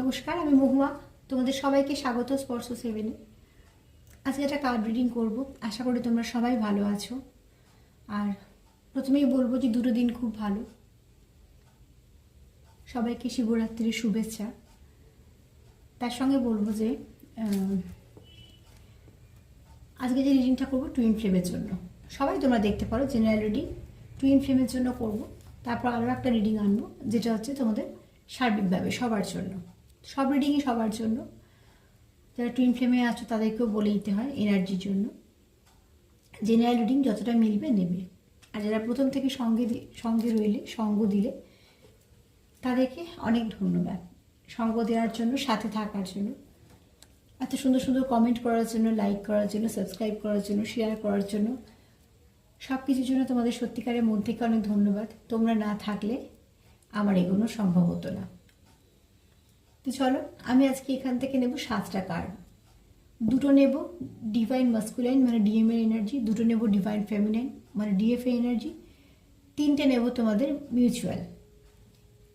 নমস্কার, আমি মহুয়া। তোমাদের সবাইকে স্বাগত স্পর্শ সেভেনে। আজকে একটা কার্ড রিডিং করব। আশা করি তোমরা সবাই ভালো আছো। আর প্রথমেই বলবো যে দুটো দিন খুব ভালো। সবাইকে শিবরাত্রির শুভেচ্ছা। তার সঙ্গে বলবো যে আজকে যে রিডিংটা করবো টুইন ফ্লেমের জন্য। সবাই তোমরা দেখতে পারো, জেনারেল রিডিং টুইন ফ্লেমের জন্য করব। তারপর আরও একটা রিডিং আনবো, যেটা হচ্ছে তোমাদের সার্বিকভাবে সবার জন্য। সব রিডিংই সবার জন্য। যারা টুইন ফ্লেমে আছো তাদেরকেও বলে দিতে হয় এনার্জির জন্য। জেনারেল রিডিং যতটা মিলবে নেবে। আর যারা প্রথম থেকে সঙ্গে রইলে, সঙ্গ দিলে, তাদেরকে অনেক ধন্যবাদ সঙ্গ দেওয়ার জন্য, সাথে থাকার জন্য, এত সুন্দর সুন্দর কমেন্ট করার জন্য, লাইক করার জন্য, সাবস্ক্রাইব করার জন্য, শেয়ার করার জন্য, সব কিছুর জন্য তোমাদের সত্যিকারের মন থেকে অনেক ধন্যবাদ। তোমরা না থাকলে আমার এগোনো সম্ভব হতো না। তো চলো, আমি আজকে এখান থেকে নেব 7টা কার্ড। দুটো নেব ডিভাইন মাস্কুলাইন মানে ডিএম এর এনার্জি, দুটো নেব ডিভাইন ফেমিনাইন মানে ডিএফ এর এনার্জি, 3টে নেব তোমাদের মিউচুয়াল,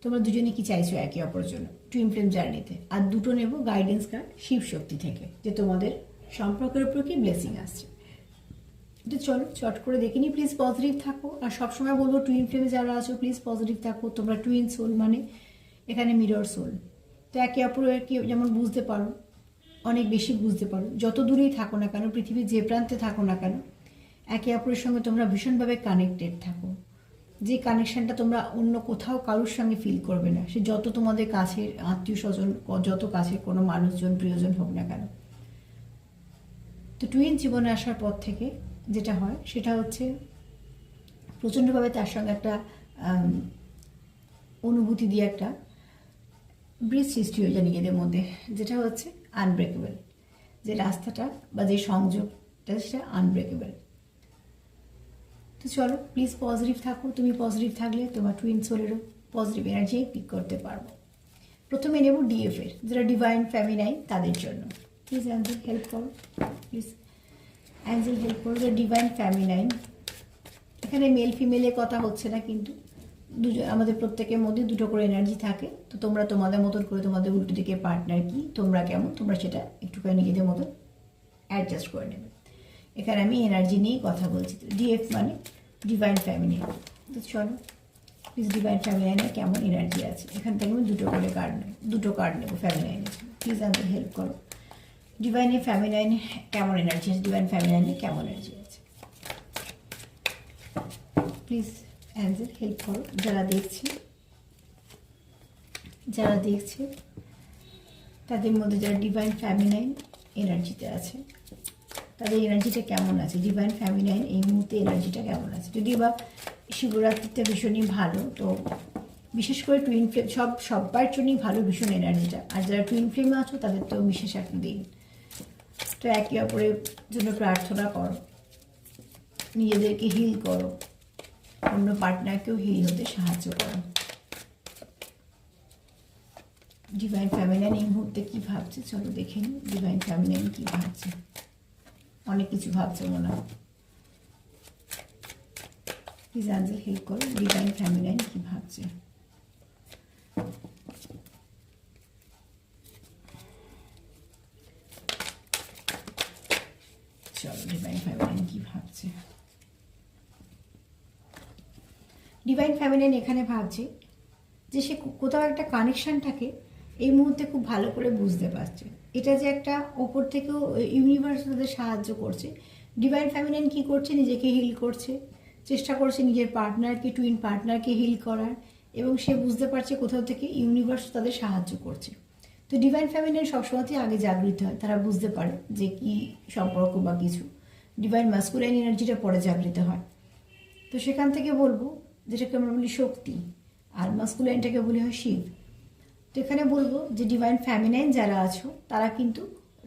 তোমরা দুজনে কি চাইছো একে অপরের জন্য টুইন ফ্লেম জার্নিতে। আর দুটো নেব গাইডেন্স কার্ড শিব শক্তি থেকে, যে তোমাদের সম্পর্কের উপর কি ব্লেসিং আসছে। তো চলো চট করে দেখে নিই। প্লিজ পজিটিভ থাকো। আর সবসময় বলবো টুইন ফ্লেমে যারা আছো প্লিজ পজিটিভ থাকো। তোমরা টুইন সোল মানে এখানে মিরর সোল। তো একে অপরকে যেমন বুঝতে পারো, অনেক বেশি বুঝতে পারো, যত দূরেই থাকো না কেন, পৃথিবীর যে প্রান্তে থাকো না কেন, একে অপরের সঙ্গে তোমরা ভীষণভাবে কানেক্টেড থাকো। যে কানেকশানটা তোমরা অন্য কোথাও কারোর সঙ্গে ফিল করবে না, সে যত তোমাদের কাছের আত্মীয় স্বজন, যত কাছের কোনো মানুষজন, প্রিয়জন হোক না কেন। তো টুইন জীবনে আসার পর থেকে যেটা হয় সেটা হচ্ছে প্রচণ্ডভাবে তার সঙ্গে একটা অনুভূতি দিয়ে একটা ব্রিজ সৃষ্টি হয়ে যায় নিজেদের মধ্যে, যেটা হচ্ছে আনব্রেকেবল। যে রাস্তাটা বা যে সংযোগটা সেটা আনব্রেকেবল। তো চলো প্লিজ পজিটিভ থাকো। তুমি পজিটিভ থাকলে তোমার টুইন সোলেরও পজিটিভ এনার্জি পিক করতে পারবো। প্রথমে নেব ডিএফ এর, যারা ডিভাইন ফেমিনাইন তাদের জন্য। প্লিজ অ্যাঞ্জেল হেল্প করো, প্লিজ অ্যাঞ্জেল হেল্প করো। ডিভাইন ফেমিনাইন, এখানে মেল ফিমেলের কথা হচ্ছে না, কিন্তু দুজন আমাদের প্রত্যেকের মধ্যে দুটো করে এনার্জি থাকে। তো তোমরা তোমাদের মতন করে, তোমাদের উল্টো দিকে পার্টনার কি, তোমরা কেমন, তোমরা সেটা একটুখানি নিজেদের মতো অ্যাডজাস্ট করে নেবে। এখানে আমি এনার্জি নিয়েই কথা বলছি। ডিএফ মানে ডিভাইন ফেমিনাইন। তো চলো প্লিজ ডিভাইন ফেমিনাইনের কেমন এনার্জি আছে। এখান থেকে আমি দুটো কার্ড নেবো ফেমিনাইনের। প্লিজ আমাকে হেল্প করো। ডিভাইনে ফেমিনাইনে কেমন এনার্জি আছে, ডিভাইন ফেমিনাইনে কেমন এনার্জি আছে। প্লিজ অ্যাঞ্জেল হেল্প করো। যারা দেখছে তাদের মধ্যে যারা ডিভাইন ফেমিনাইন এনার্জিতে আছে, তাদের এনার্জিটা কেমন আছে। ডিভাইন ফেমিনাইন এই মুহূর্তে এনার্জিটা কেমন আছে। যদিও বা শিবরাত্রিটা ভীষণই ভালো, তো বিশেষ করে টুইন ফ্লেম সবার জন্যই ভালো ভীষণ এনার্জিটা। আর যারা টুইন ফ্লেমে আছো তাদের তো বিশেষ একটা দিন। তো একে অপরের জন্য প্রার্থনা করো, নিজেদেরকে হিল করো, অন্য পার্টনারকেও হিল হতে সাহায্য করো। ডিভাইন ফেমিনাইন এই মুহূর্তে কি ভাবছে চলো দেখে নিই। ডিভাইন ফেমিনাইন কি ভাবছে, অনেক কিছু ভাবছে মনে হয়। প্লিজ অ্যাঞ্জেল হেল্প করো। ডিভাইন ফেমিনাইন কি ভাবছে। চলো ডিভাইন ফেমিনাইন কি ভাবছে। ডিভাইন ফেমিনাইন এখানে ভাবছে যে সে কোথাও একটা কানেকশানটাকে এই মুহূর্তে খুব ভালো করে বুঝতে পারছে। এটা যে একটা ওপর থেকেও ইউনিভার্স তাদের সাহায্য করছে। ডিভাইন ফেমিনাইন কী করছে, নিজেকে হিল করছে, চেষ্টা করছে নিজের পার্টনারকে, টুইন পার্টনারকে হিল করার, এবং সে বুঝতে পারছে কোথাও থেকে ইউনিভার্স তাদের সাহায্য করছে। তো ডিভাইন ফেমিনাইন সবসময়তেই আগে জাগৃত হয়, তারা বুঝতে পারে যে কি সম্পর্ক বা কিছু। ডিভাইন মাস্কুলাইন এনার্জিটা পরে জাগৃত হয়। তো সেখান থেকে বলবো, যেটাকে আমরা বলি শক্তি, আর মাস্কুলাইনটাকে বলি হয় শিব। তো এখানে বলবো যে ডিভাইন ফেমিনাইন যারা আছো তারা কিন্তু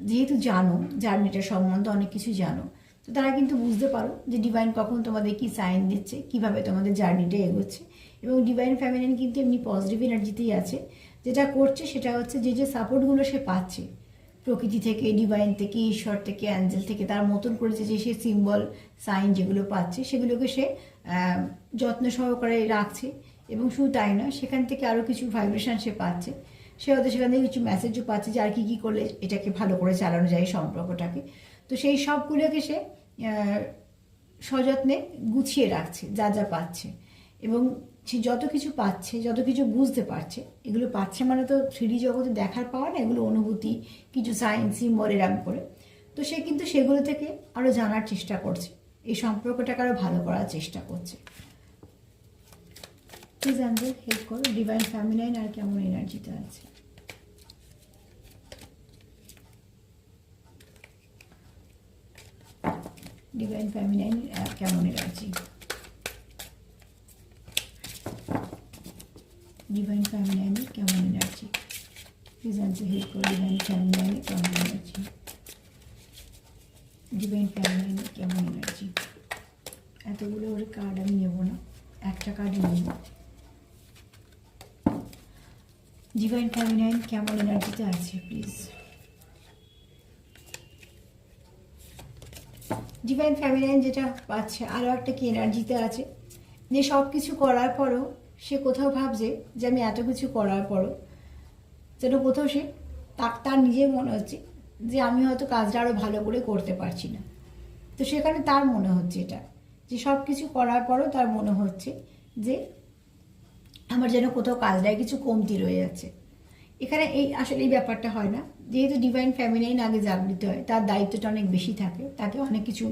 যেহেতু জানো জার্নিটার সম্বন্ধে অনেক কিছু জানো, তো তারা কিন্তু বুঝতে পারো যে ডিভাইন কখন তোমাদের কি সাইন দিচ্ছে, কিভাবে তোমাদের জার্নিটা এগোচ্ছে। এবং ডিভাইন ফেমিনাইন কিন্তু এমনি পজিটিভ এনার্জিতেই আছে। যেটা করছে সেটা হচ্ছে যে সাপোর্টগুলো সে পাচ্ছে প্রকৃতি থেকে, ডিভাইন থেকে, ঈশ্বর থেকে, অ্যাঞ্জেল থেকে, তার মতন করেছে যে সে সিম্বল সাইন যেগুলো পাচ্ছে সেগুলোকে সে যত্ন সহকারে রাখছে। এবং শুধু তাই নয়, সেখান থেকে আরও কিছু ভাইব্রেশন সে পাচ্ছে, সে হয়তো সেখান থেকে কিছু মেসেজও পাচ্ছে যে আর কী করলে এটাকে ভালো করে চালানো যায় সম্পর্কটাকে। তো সেই সবগুলোকে সে সযত্নে গুছিয়ে রাখছে যা যা পাচ্ছে, এবং সে যত কিছু পাচ্ছে, যত কিছু বুঝতে পারছে, এগুলো পাচ্ছে মানে তো 3D জগতে দেখার পাওয়া না, এগুলো অনুভূতি, কিছু সায়েন্স সিম্বল এরম করে। তো সে কিন্তু সেগুলো থেকে আরও জানার চেষ্টা করছে, এই সম্পর্কটাকে আরও ভালো করার চেষ্টা করছে। প্লিজ অ্যাঞ্জেল হেল্প করো, ডিভাইন ফেমিনাইন আর কেমন এনার্জিটা আছে। ডিভাইন ফেমিনাইন কেমন এনার্জি, ডিভাইন ফেমিনাইনের কেমন এনার্জি, প্লিজ অ্যাঞ্জেল হেল্প করো, ডিভাইন ফেমিনাইনের কেমন এনার্জি, ডিভাইন ফেমিনাইনের কেমন এনার্জি। এতগুলো ওর কার্ড আমি নেব না, একটা কার্ডই নেব। ডিভাইন ফেমিনাইন কেমন এনার্জিতে আছে প্লিজ। ডিভাইন ফেমিনাইন যেটা পাচ্ছে আরও একটা কি এনার্জিতে আছে, যে সব কিছু করার পরও সে কোথাও ভাবছে যে আমি এত কিছু করার পরও যেন কোথাও সে তার নিজের মনে হচ্ছে যে আমি হয়তো কাজটা আরও ভালো করে করতে পারছি না। তো সেখানে তার মনে হচ্ছে এটা, যে সব কিছু করার পরও তার মনে হচ্ছে যে আমার যেন কোথাও কাজটায় কিছু কমতি রয়ে যাচ্ছে। এখানে আসলে এই ব্যাপারটা হয় না, যেহেতু ডিভাইন ফেমিনাইন আগে জাগৃত হয়, তার দায়িত্বটা অনেক বেশি থাকে, তাকে অনেক কিছু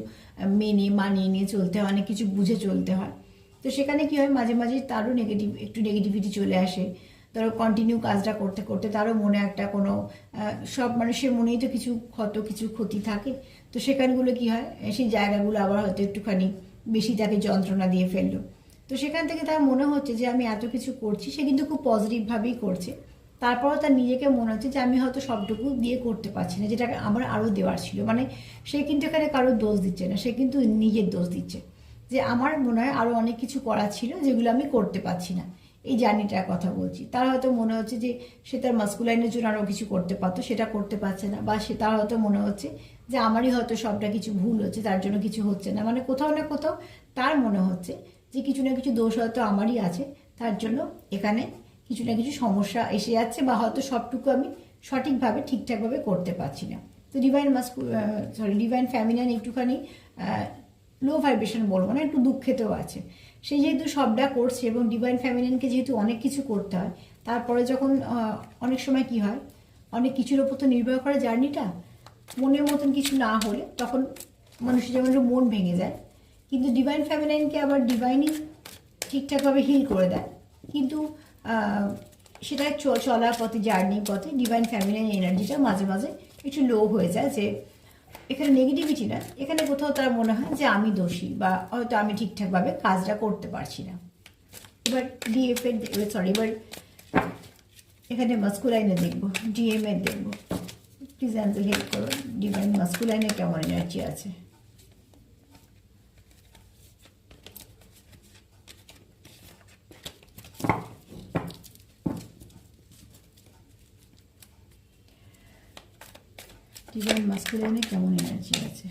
মানিয়ে নিয়ে চলতে হয়, অনেক কিছু বুঝে চলতে হয়। তো সেখানে কি হয়, মাঝে মাঝে তারও একটু নেগেটিভিটি চলে আসে। ধরো কন্টিনিউ কাজটা করতে করতে তারও মনে একটা কোনো সব মানুষের মনেই তো কিছু ক্ষতি থাকে। তো সেখানগুলো কি হয়, সেই জায়গাগুলো আবার হয়তো একটুখানি বেশি তাকে যন্ত্রণা দিয়ে ফেললো। তো সেখান থেকে তার মনে হচ্ছে যে আমি এত কিছু করছি, সে কিন্তু খুব পজিটিভভাবেই করছে। তারপরও তার নিজেকে মনে হচ্ছে যে আমি হয়তো সবটুকু দিয়ে করতে পারছি না, যেটা আমার আরও দেওয়ার ছিল। মানে সে কিন্তু এখানে কারোর দোষ দিচ্ছে না, সে কিন্তু নিজের দোষ দিচ্ছে, যে আমার মনে হয় আরও অনেক কিছু করা ছিল যেগুলো আমি করতে পারছি না। এই জার্নিটার কথা বলছি। তার হয়তো মনে হচ্ছে যে সে তার মাস্কুলাইনের জন্য আরও কিছু করতে পারতো, সেটা করতে পারছে না, বা সে তার হয়তো মনে হচ্ছে যে আমারই হয়তো সবটা কিছু ভুল হচ্ছে, তার জন্য কিছু হচ্ছে না। মানে কোথাও না কোথাও তার মনে হচ্ছে যে কিছু না কিছু দোষ হয়তো আমারই আছে, তার জন্য এখানে কিছু না কিছু সমস্যা এসে যাচ্ছে, বা হয়তো সবটুকু আমি সঠিকভাবে ঠিকঠাকভাবে করতে পারছি না। তো ডিভাইন ফেমিনাইন একটুখানি লো ভাইব্রেশন বলবো না, একটু দুঃখেতেও আছে। সে যেহেতু সবটা করছে, এবং ডিভাইন ফেমিনাইনকে যেহেতু অনেক কিছু করতে হয়, তারপরে যখন অনেক সময় কি হয়, অনেক কিছুর ওপর তো নির্ভর করে জার্নিটা, মনের মতন কিছু না হলে তখন মানুষের যেমন মন ভেঙে যায়। কিন্তু ডিভাইন ফেমিনাইনকে আবার ডিভাইনই ঠিকঠাকভাবে হিল করে দেয়। কিন্তু সেটা চলার পথে, জার্নির পথে ডিভাইন ফেমিনাইন এনার্জিটা মাঝে মাঝে একটু লো হয়ে যায়, যে এখানে নেগেটিভিটি না, এখানে কোথাও তার মনে হয় যে আমি দোষী, বা হয়তো আমি ঠিকঠাকভাবে কাজটা করতে পারছি না। এবার এবার এখানে মাস্কুলাইনে দেখবো, ডিএম এর দেখবো। প্লিজ অ্যাঞ্জেল হেল্প করো, ডিভাইন মাস্কুলাইনে কেমন এনার্জি আছে। ডিভাইন মাস্কুলাইনে কেমন এনার্জি আছে।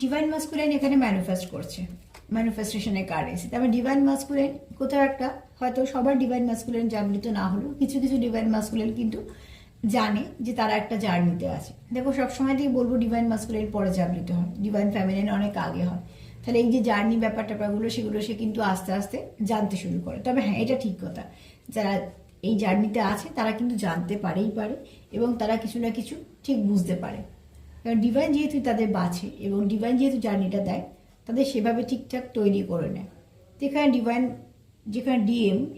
ডিভাইন মাস্কুলাইন এখানে ম্যানিফেস্ট করছে, ম্যানিফেস্টেশনের কার্ড এসে। তবে ডিভাইন মাস্কুলাইন কোথাও একটা, হয়তো সবার ডিভাইন মাস্কুলাইন জাগৃত না হলেও কিছু কিছু ডিভাইন মাস্কুলাইন কিন্তু জানে যে তারা একটা জার্নিতে আছে। দেখো সবসময় থেকে বলবো ডিভাইন মাস্কুলাইন পরে জাগৃত হয়, ডিভাইন ফেমিনাইন অনেক আগে হয়। তাহলে এই যে জার্নি ব্যাপারগুলো সেগুলো সে কিন্তু আস্তে আস্তে জানতে শুরু করে। তবে হ্যাঁ, এটা ঠিক কথা, যারা এই জার্নিতে আছে তারা কিন্তু জানতে পারে, এবং তারা কিছু না কিছু ঠিক বুঝতে পারে। কারণ ডিভাইন যেহেতু তাদের বাছে, এবং ডিভাইন যেহেতু জার্নিটা দেয়, তাদের সেভাবে ঠিকঠাক তৈরি করে নেয়। তো এখানে যেখানে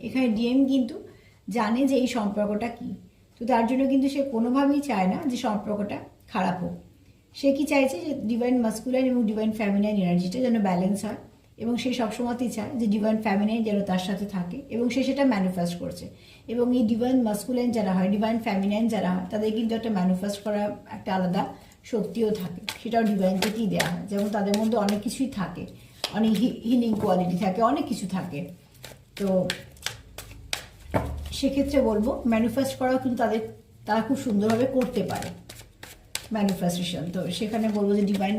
এখানে ডিএম কিন্তু জানে যে এই সম্পর্কটা কী। তো তার জন্য কিন্তু সে কোনোভাবেই চায় না যে সম্পর্কটা খারাপ হোক। সে কি চাইছে, যে ডিভাইন মাস্কুলাইন এবং ডিভাইন ফেমিনাইন এনার্জিটা যেন ব্যালেন্স হয়, এবং সে সবসময়তেই চায় যে ডিভাইন ফেমিনাইন যেন তার সাথে থাকে, এবং সে সেটা ম্যানিফেস্ট করছে। এবং এই ডিভাইন মাস্কুলাইন যারা হয়, ডিভাইন ফেমিনাইন যারা হয়, তাদের কিন্তু একটা ম্যানিফেস্ট করার একটা আলাদা শক্তিও থাকে, সেটাও ডিভাইন থেকেই দেওয়া হয়। যেমন তাদের মধ্যে অনেক কিছুই থাকে, অনেক হিলিং কোয়ালিটি থাকে, অনেক কিছু থাকে। তো সেক্ষেত্রে বলবো ম্যানিফেস্ট করাও কিন্তু তারা খুব সুন্দরভাবে করতে পারে ম্যানিফেস্টেশন। তো সেখানে বলবো যে ডিভাইন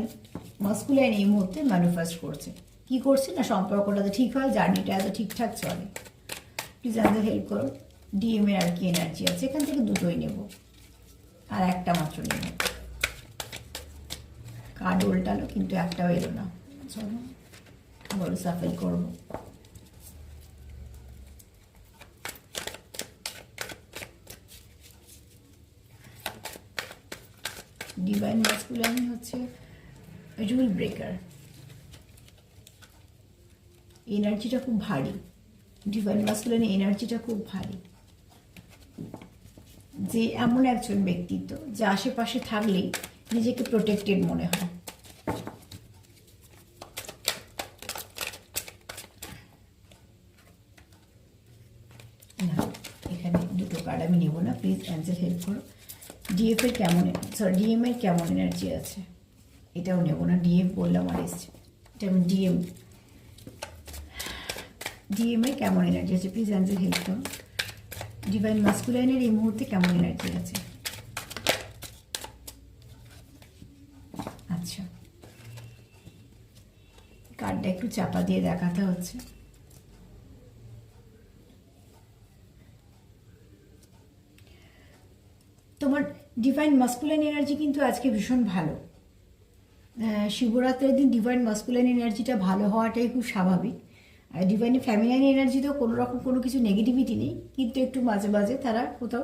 মাস্কুলাইন এই মুহূর্তে ম্যানিফেস্ট করছে। কি করছে না, সম্পর্কটা তো ঠিক হয়, জার্নিটা এত ঠিকঠাক চলে। প্লিজ আমাদের হেল্প করো, ডিএম এর আর কি এনার্জি আছে, এখান থেকে দুটোই নেব আর একটা মাত্র নেব। কার্ড উল্টালো কিন্তু একটাও এলো না, চলো বড় সাফেল করবো। ডিভাইন ম্যাসকুলাইন হচ্ছে রুল ব্রেকার, এনার্জিটা খুব ভারী। ডিভাইন ম্যাসকুলাইন এনার্জিটা খুব ভারী, যে এমন একজন ব্যক্তিত্ব যা আশেপাশে থাকলেই নিজেকে প্রোটেক্টেড মনে হয়। না, এখানে দুটো কার্ড আমি নেব না, প্লিজ অ্যাঞ্জেল হেল্প করো। ডিএফ এর কেমন, সরি ডিএম এর কেমন এনার্জি আছে, এটাও নেব না। ডিএফ বললাম আর এসছে, এটা আমি ডিএম এর কেমন এনার্জি আছে, প্লিজ অ্যাঞ্জেল হেল্প করো। ডিভাইন ম্যাসকুলাইনের এই মুহূর্তে কেমন এনার্জি আছে? আচ্ছা, কার্ডটা একটু চাপা দিয়ে দেখাতে হচ্ছে। তোমার ডিভাইন মাস্কুলাইন এনার্জি কিন্তু আজকে ভীষণ ভালো। শিবরাত্রির দিন ডিভাইন মাস্কুলাইন এনার্জিটা ভালো হওয়াটাই খুব স্বাভাবিক। আর ডিভাইন ফ্যামিলাইন এনার্জিতেও কোনো রকম কোনো কিছু নেগেটিভিটি নেই, কিন্তু একটু মাঝে মাঝে তারা কোথাও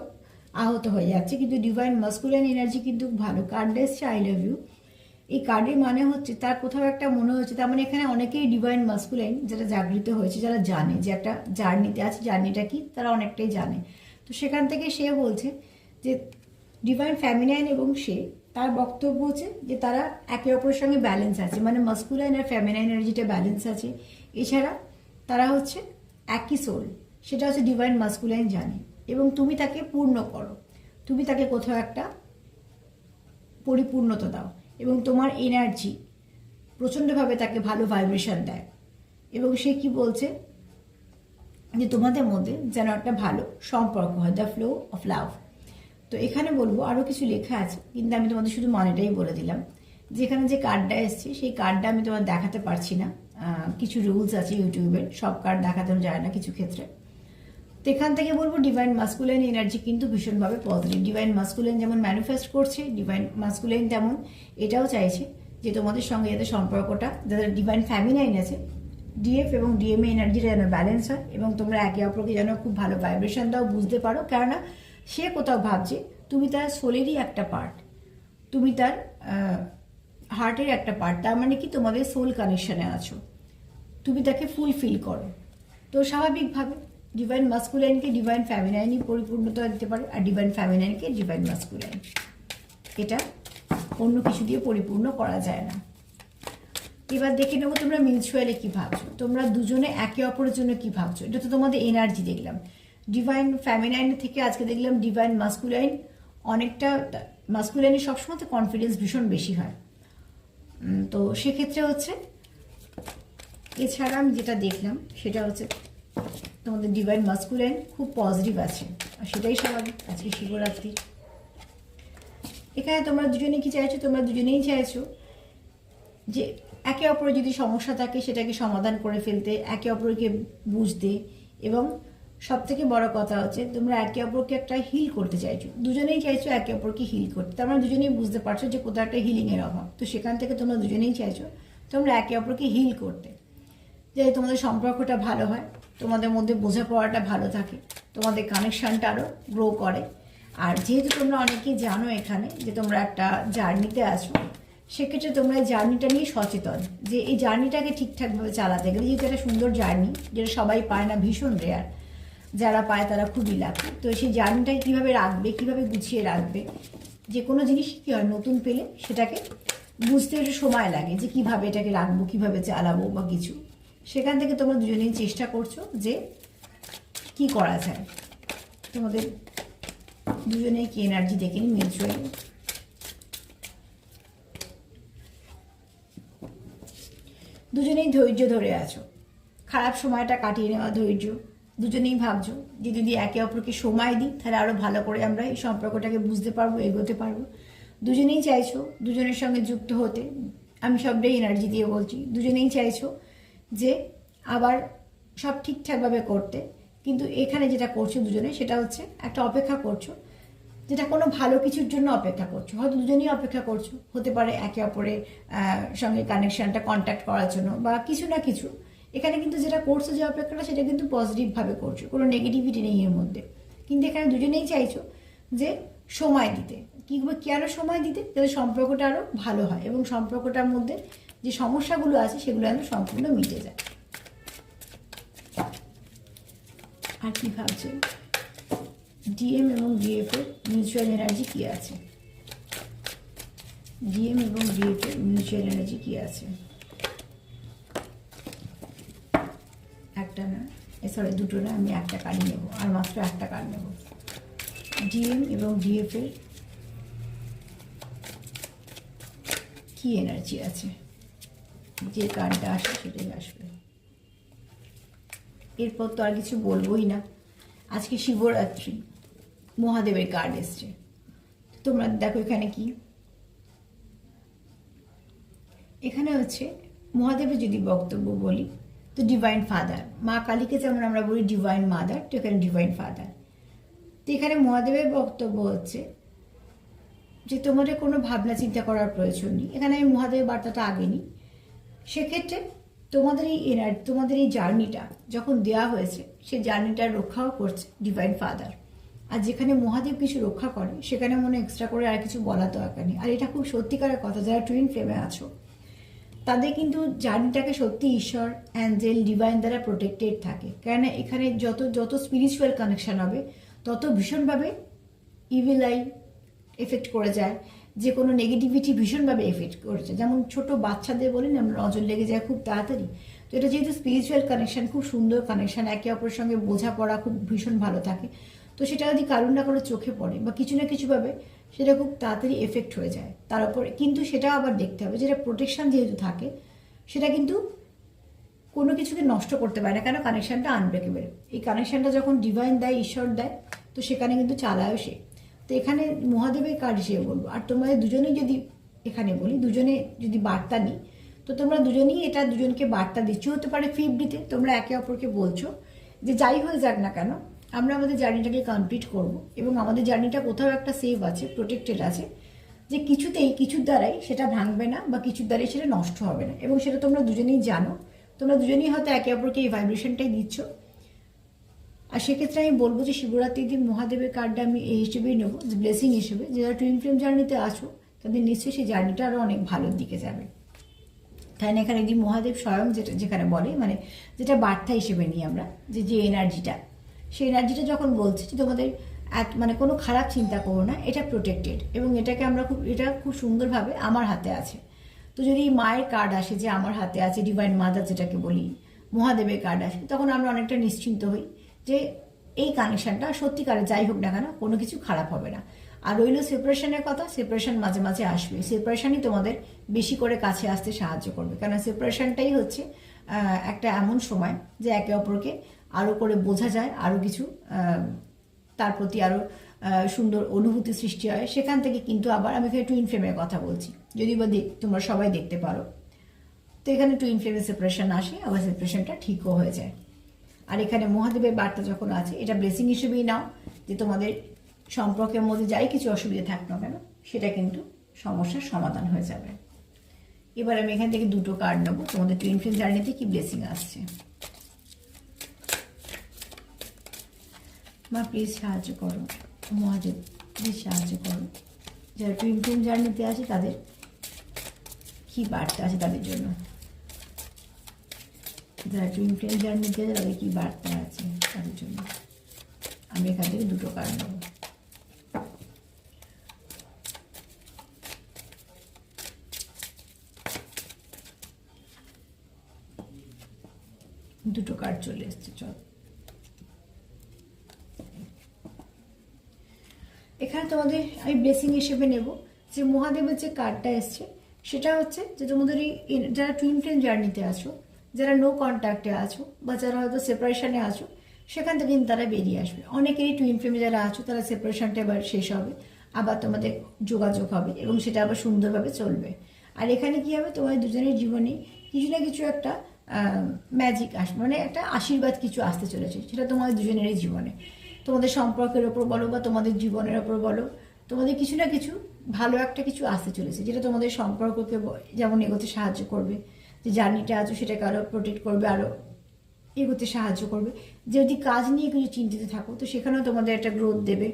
আহত হয়ে যাচ্ছে। কিন্তু ডিভাইন মাস্কুলাইন এনার্জি কিন্তু ভালো। কার্ড এসছে আই লাভ ইউ, এই কার্ডের মানে হচ্ছে তার কোথাও একটা মনে হচ্ছে, তার মানে এখানে অনেকেই ডিভাইন মাস্কুলাইন যারা জাগৃত হয়েছে, যারা জানে যে একটা জার্নিতে আছে, জার্নিটা কি তারা অনেকটাই জানে। তো সেখান থেকে সে বলছে যে ডিভাইন ফ্যামিনাইন এবং সে তার বক্তব্য হচ্ছে যে তারা একে অপরের সঙ্গে ব্যালেন্স আছে, মানে মাস্কুলাইন আর ফ্যামিনাইন এনার্জিটা ব্যালেন্স আছে। এছাড়া তারা হচ্ছে একই সোল, সেটা হচ্ছে ডিভাইন মাস্কুলাইন জানে, এবং তুমি তাকে পূর্ণ করো, তুমি তাকে কোথাও একটা পরিপূর্ণতা দাও, এবং তোমার এনার্জি প্রচণ্ডভাবে তাকে ভালো ভাইব্রেশন দেয়। এবং সে কি বলছে যে তোমাদের মধ্যে যেন একটা ভালো সম্পর্ক হয়, দ্য ফ্লো অফ লাভ। তো এখানে বলবো আরও কিছু লেখা আছে, কিন্তু আমি তোমাদের শুধু মানেটাই বলে দিলাম। যেখানে যে কার্ডটা এসছে সেই কার্ডটা আমি তোমার দেখাতে পারছি না, কিছু রুলস আছে ইউটিউবের, সব কার্ড দেখাতে যায় না কিছু ক্ষেত্রে। তো এখান থেকে বলবো ডিভাইন মাস্কুলাইন এনার্জি কিন্তু ভীষণভাবে পজিটিভ। ডিভাইন মাস্কুলাইন যেমন ম্যানিফেস্ট করছে, ডিভাইন মাস্কুলাইন তেমন এটাও চাইছে যে তোমাদের সঙ্গে যাতে সম্পর্কটা, যাদের ডিভাইন ফ্যামিনাইন আছে, ডিএফ এবং ডিএমএ এনার্জিটা যেন ব্যালেন্স হয়, এবং তোমরা একে অপরকে যেন খুব ভালো ভাইব্রেশন দাও, বুঝতে পারো। কেননা সে কোথাও ভাবছে তুমি তার সোলেরই একটা পার্ট, তুমি তার হার্টের একটা পার্ট, তার মানে কি তোমাদের সোল কানেকশনে আছো, তুমি তাকে ফুলফিল করো। তো স্বাভাবিকভাবে ডিভাইন মাস্কুলাইনকে ডিভাইন ফ্যামিনাইনই পরিপূর্ণতা দিতে পারে, আর ডিভাইন ফ্যামিনাইনকে ডিভাইন মাস্কুলাইন, এটা অন্য কিছু দিয়ে পরিপূর্ণ করা যায় না। এবার দেখে নেবো তোমরা মিউচুয়ালি কি ভাবছো, তোমরা দুজনে একে অপরের জন্য কি ভাবছো। এটা তো তোমাদের এনার্জি দেখলাম। ডিভাইন ফ্যামিনাইন থেকে আজকে দেখলাম ডিভাইন মাস্কুলাইন, অনেকটা মাস্কুলাইনের সবসময় তো কনফিডেন্স ভীষণ বেশি হয়। তো সেক্ষেত্রে হচ্ছে, এছাড়া আমি যেটা দেখলাম সেটা হচ্ছে তোমাদের ডিভাইন মাস্কুলাইন খুব পজিটিভ আছে, আর সেটাই স্বাভাবিক। আজকে শিবরাত্রি, এখানে তোমরা দুজনে কি চাইছো, তোমরা দুজনেই চাইছো যে একে অপরের যদি সমস্যা থাকে সেটাকে সমাধান করে ফেলতে, একে অপরকে বুঝতে, এবং সব থেকে বড় কথা হচ্ছে তোমরা একে অপরকে একটা হিল করতে চাইছো, দুজনেই চাইছো একে অপরকে হিল করতে। তার মানে দুজনেই বুঝতে পারছো যে কোথাও একটা হিলিংয়ের অভাব, তো সেখান থেকে তোমরা দুজনেই চাইছো তোমরা একে অপরকে হিল করতে, যে তোমাদের সম্পর্কটা ভালো হয়, তোমাদের মধ্যে বোঝাপড়াটা ভালো থাকে, তোমাদের কানেকশানটা আরও গ্রো করে। আর যেহেতু তোমরা অনেকেই জানো এখানে যে তোমরা একটা জার্নিতে আছো, সেক্ষেত্রে তোমরা এই জার্নিটা নিয়ে সচেতন, যে এই জার্নিটাকে ঠিকঠাকভাবে চালাতে গেলে, যেহেতু একটা সুন্দর জার্নি যেটা সবাই পায় না, ভীষণ রেয়ার, যারা পায় তারা খুবই লাকি। তো সেই জার্নিটাকে কীভাবে রাখবে, কীভাবে গুছিয়ে রাখবে, যে কোনো জিনিস কী হয় নতুন পেলে সেটাকে বুঝতে একটু সময় লাগে, যে কীভাবে এটাকে রাখবো, কীভাবে চালাবো বা কিছু। সেখান থেকে তোমরা দুজনেই চেষ্টা করছো যে কি করা যায়। তোমাদের দুজনেই কি এনার্জি দেখে নি মিউচুয়ালি। দুজনেই ধৈর্য ধরে আছো, খারাপ সময়টা কাটিয়ে নেওয়া ধৈর্য। দুজনেই ভাবছো যে যদি একে অপরকে সময় দিই তাহলে আরও ভালো করে আমরা এই সম্পর্কটাকে বুঝতে পারবো, এগোতে পারবো। দুজনেই চাইছো দুজনের সঙ্গে যুক্ত হতে, আমি সবটাই এনার্জি দিয়ে বলছি। দুজনেই চাইছো যে আবার সব ঠিকঠাকভাবে করতে, কিন্তু এখানে যেটা করছো দুজনে সেটা হচ্ছে একটা অপেক্ষা করছো, যেটা কোনো ভালো কিছুর জন্য অপেক্ষা করছো। হয়তো দুজনেই অপেক্ষা করছো, হতে পারে একে অপরের সঙ্গে কানেকশনটা কন্ট্যাক্ট করার জন্য বা কিছু না কিছু। এখানে কিন্তু যেটা করছো যে অপেক্ষাটা, সেটা কিন্তু পজিটিভভাবে করছো, কোনো নেগেটিভিটি নেই এর মধ্যে। কিন্তু এখানে দুজনেই চাইছো যে সময় দিতে। কেন সময় দিতে? যাতে সম্পর্কটা আরও ভালো হয় এবং সম্পর্কটার মধ্যে যে সমস্যাগুলো আছে সেগুলো যেন সম্পূর্ণ মিটে যায়। আর কি ভাবছে? ডিএম এবং ডিএফ এর মিউচুয়াল এনার্জি কি আছে? ডিএম এবং ডিএফ এর মিউচুয়াল এনার্জি কি আছে? একটা না, সরি দুটো না, আমি একটা কার্ড নেব, আর মাত্র একটা কার্ড নেব। ডিএম এবং ডিএফ এর কি এনার্জি আছে? যে কার্ডটা আসে সেটাই আসবে। এরপর তো আর কিছু বলবোই না। আজকে শিবরাত্রি, মহাদেবের কার্ড এসছে। তোমরা দেখো এখানে কি, এখানে হচ্ছে মহাদেবের যদি বক্তব্য বলি তো ডিভাইন ফাদার, মা কালীকে যেমন আমরা বলি ডিভাইন মাদার, তো এখানে ডিভাইন ফাদার। তো এখানে মহাদেবের বক্তব্য হচ্ছে যে তোমাদের কোনো ভাবনা চিন্তা করার প্রয়োজন নেই। এখানে আমি মহাদেবের বার্তাটা আগে নিই। সেক্ষেত্রে তোমাদের এই জার্নিটা যখন দেওয়া হয়েছে, সেই জার্নিটা রক্ষাও করছে ডিভাইন ফাদার। আর যেখানে মহাদেব কিছু রক্ষা করে, সেখানে মনে এক্সট্রা করে আর কিছু বলার দরকার নেই। আর এটা খুব সত্যিকারের কথা, যারা টুইন ফ্লেমে আছো তাদের কিন্তু জার্নিটাকে সত্যি ঈশ্বর, অ্যাঞ্জেল, ডিভাইন দ্বারা প্রোটেক্টেড থাকে। কেননা এখানে যত যত স্পিরিচুয়াল কানেকশন হবে, তত ভীষণভাবে ইভিল আই এফেক্ট করে যায়, যে কোনো নেগেটিভিটি ভীষণভাবে এফেক্ট করেছে। যেমন ছোট বাচ্চাদের বলি না, নজর লেগে যায় খুব তাড়াতাড়ি। তো এটা যেহেতু স্পিরিচুয়াল কানেকশন, খুব সুন্দর কানেকশন, একে অপরের সঙ্গে বোঝাপড়া খুব ভীষণ ভালো থাকে। তো সেটা যদি কারুর না করে চোখে পড়ে বা কিছু না কিছুভাবে, সেটা খুব তাড়াতাড়ি এফেক্ট হয়ে যায় তার উপরে। কিন্তু সেটা আবার দেখতে হবে, যেটা প্রোটেকশন যেহেতু থাকে, সেটা কিন্তু কোনো কিছুকে নষ্ট করতে পারে না। কেন? কানেকশনটা আনব্রেকেবল। এই কানেকশনটা যখন ডিভাইন দেয়, ঈশ্বর দেয়, তো সেখানে কিন্তু চালায়ও সে। তো এখানে মহাদেবের কার্ড হিসেবে বলবো। আর তোমাদের দুজনেই যদি এখানে বলি, দুজনে যদি বার্তা নিই, তো তোমরা দুজনেই এটা দুজনকে বার্তা দিচ্ছ। হতে পারে 50-তে তোমরা একে অপরকে বলছো যে যাই হয়ে যাক না কেন, আমরা আমাদের জার্নিটাকে কমপ্লিট করব এবং আমাদের জার্নিটা কোথাও একটা সেফ আছে, প্রোটেক্টেড আছে, যে কিছুর দ্বারাই সেটা ভাঙবে না বা কিছুর দ্বারাই সেটা নষ্ট হবে না। এবং সেটা তোমরা দুজনেই জানো। তোমরা দুজনেই হয়তো একে অপরকে এই ভাইব্রেশনটাই দিচ্ছ। আর সেক্ষেত্রে আমি বলবো যে শিবরাত্রির দিন মহাদেবের কার্ডটা আমি এই হিসেবেই নেবো, যে ব্লেসিং হিসেবে। যারা টুইন ফ্লেম জার্নিতে আছো, তাদের নিশ্চয়ই সেই জার্নিটা আরও অনেক ভালোর দিকে যাবে। তাই না? এখানে দিন মহাদেব স্বয়ং যেখানে বলে, মানে যেটা বার্তা হিসেবে নিই আমরা, যে এনার্জিটা, সেই এনার্জিটা যখন বলছে যে তোমাদের মানে কোনো খারাপ চিন্তা করো না, এটা প্রোটেক্টেড এবং এটাকে আমরা এটা খুব সুন্দরভাবে আমার হাতে আছে। তো যদি মায়ের কার্ড আসে যে আমার হাতে আছে, ডিভাইন মাদার যেটাকে বলি, মহাদেবের কার্ড আসে, তখন আমরা অনেকটা নিশ্চিন্ত হই যে এই কানেকশনটা সত্যিকারে যাই হোক না কেন, কোনো কিছু খারাপ হবে না। আর রইল সেপারেশনের কথা, সেপারেশন মাঝে মাঝে আসবে। সেপারেশনই তোমাদের বেশি করে কাছে আসতে সাহায্য করবে, কারণ সেপারেশনটাই হচ্ছে একটা এমন সময় যে একে অপরকে আরও করে বোঝা যায়, আরও কিছু তার প্রতি আরও সুন্দর অনুভূতি সৃষ্টি হয়। সেখান থেকে কিন্তু আবার আমি এখানে টুইন ফ্লেমের কথা বলছি, যদি বা তোমরা সবাই দেখতে পারো। তো এখানে টুইন ফ্লেমের সেপারেশন আসে, আবার সেপারেশনটা ঠিকও হয়ে যায়। আর এখানে মহাদেবের বার্তা যখন আছে, এটা ব্লেসিং হিসেবেই নাও, যে তোমাদের সম্পর্কের মধ্যে যাই কিছু অসুবিধা থাক না কেন, সেটা কিন্তু সমস্যার সমাধান হয়ে যাবে। এবার আমি এখান থেকে দুটো কার্ড নেবো, তোমাদের টুইন ফ্লেম জার্নিতে কি ব্লেসিং আসছে। মা প্লিজ সাহায্য করো, মহাদেব প্লিজ সাহায্য করো। যারা টুইন ফ্লেম জার্নিতে আছে তাদের কি বার্তা আছে তাদের জন্য। যারা টুইন ফ্লেম জার্নিতে আছে তাদের কি বার্তা আছে তাদের জন্য। আমি এখান থেকে দুটো কার্ড নেব। দুটো কার্ড চলে এসছে, চল। এখানে তোমাদের আমি ব্লেসিং হিসেবে নেব যে মহাদেবের যে কার্ডটা এসছে, সেটা হচ্ছে যে তোমাদের এই যারা টুইন ফ্লেম জার্নিতে আছো, যারা নো কন্ট্যাক্টে আছো, বা যারা হয়তো সেপারেশনে আছো, সেখান থেকে কিন্তু তারা বেরিয়ে আসবে। অনেকেরই টুইন ফ্লেমে যারা আছো, তারা সেপারেশনটা এবার শেষ হবে, আবার তোমাদের যোগাযোগ হবে এবং সেটা আবার সুন্দরভাবে চলবে। আর এখানে কি হবে, তোমাদের দুজনের জীবনে কিছু না কিছু একটা ম্যাজিক আসবে, মানে একটা আশীর্বাদ কিছু আসতে চলেছে, সেটা তোমাদের দুজনেরই জীবনে, তোমাদের সম্পর্কের ওপর বলো বা তোমাদের জীবনের ওপর বলো, তোমাদের কিছু না কিছু ভালো একটা কিছু আসতে চলেছে, যেটা তোমাদের সম্পর্ককে যেমন এগোতে সাহায্য করবে, যে জার্নিটা আছো সেটাকে আরও প্রোটেক্ট করবে, আরও এগোতে সাহায্য করবে। যদি কাজ নিয়ে কিছু চিন্তিত থাকো তো সেখানেও তোমাদের একটা গ্রোথ দেবে।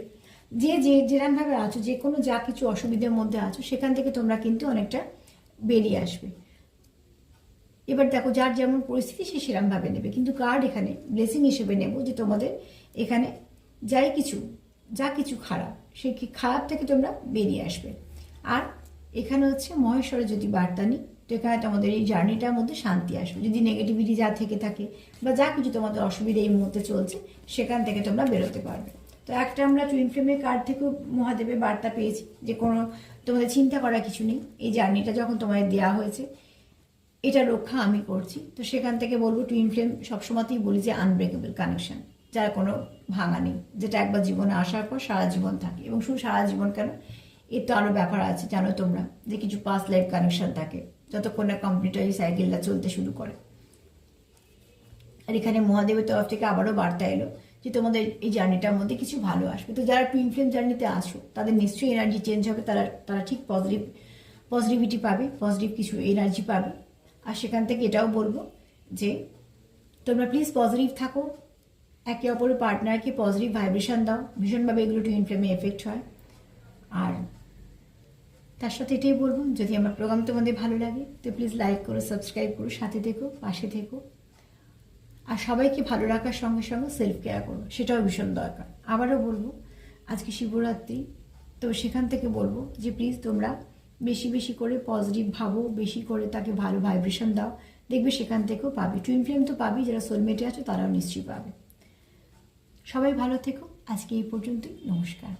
যেরকমভাবে আছো, যে কোনো যা কিছু অসুবিধার মধ্যে আছো সেখান থেকে তোমরা কিন্তু অনেকটা বেরিয়ে আসবে। এবার দেখো, যার যেমন পরিস্থিতি সে সেরকমভাবে নেবে, কিন্তু কার্ড এখানে ব্লেসিং হিসেবে নেব যে তোমাদের এখানে যা কিছু খারাপ, সেই খারাপ থেকে তোমরা বেরিয়ে আসবে। আর এখানে হচ্ছে মহেশ্বরের যদি বার্তা নিই, তো এখানে তোমাদের এই জার্নিটার মধ্যে শান্তি আসবে। যদি নেগেটিভিটি যা থেকে থাকে বা যা কিছু তোমাদের অসুবিধা এই মুহূর্তে চলছে সেখান থেকে তোমরা বেরোতে পারবে। তো একটা আমরা টুইন ফ্লেমের কার্ড থেকেও মহাদেবের বার্তা পেয়েছি যে কোনো তোমাদের চিন্তা করার কিছু নেই, এই জার্নিটা যখন তোমাদের দেওয়া হয়েছে এটা রক্ষা আমি করছি। তো সেখান থেকে বলবো টুইন ফ্লেম সবসময়তেই বলি যে আনব্রেকেবল কানেকশন, যার কোনো ভাঙা নেই, যেটা একবার জীবনে আসার পর সারা জীবন থাকে। এবং শুধু সারা জীবন কেন, এর তো আরও ব্যাপার আছে জানো তোমরা, যে কিছু পাস্ট লাইফ কানেকশন থাকে যতক্ষণ না কমপ্লিট এই সাইকেলটা চলতে শুরু করে। আর এখানে মহাদেবের তরফ থেকে আবারও বার্তা এলো যে তোমাদের এই জার্নিটার মধ্যে কিছু ভালো আসবে। তো যারা টুইন ফ্লেম জার্নিতে আসো তাদের নিশ্চয়ই এনার্জি চেঞ্জ হবে, তারা ঠিক পজিটিভিটি পাবে, পজিটিভ কিছু এনার্জি পাবে। আর সেখান থেকে এটাও বলবো যে তোমরা প্লিজ পজিটিভ থাকো, একে অপরের পার্টনারকে পজিটিভ ভাইব্রেশন দাও, ভীষণভাবে এগুলো টুইন ফ্লেমে এফেক্ট হয়। আর তার সাথে এটাই বলবো, যদি আমার প্রোগ্রাম তোমাদের ভালো লাগে তো প্লিজ লাইক করো, সাবস্ক্রাইব করো, সাথে থেকো, পাশে থেকো। আর সবাইকে ভালো রাখার সঙ্গে সঙ্গে সেলফ কেয়ার করো, সেটাও ভীষণ দরকার। আবারও বলবো আজকে শিবরাত্রি, তো সেখান থেকে বলবো যে প্লিজ তোমরা বেশি বেশি করে পজিটিভ ভাবো, বেশি করে তাকে ভালো ভাইব্রেশন দাও, দেখবে সেখান থেকেও পাবে। টুইন ফ্লেম তো পাবি, যারা সোলমেটে আছে তারাও নিশ্চয়ই পাবে। সবাই ভালো থেকো, আজকে এই পর্যন্তই, নমস্কার।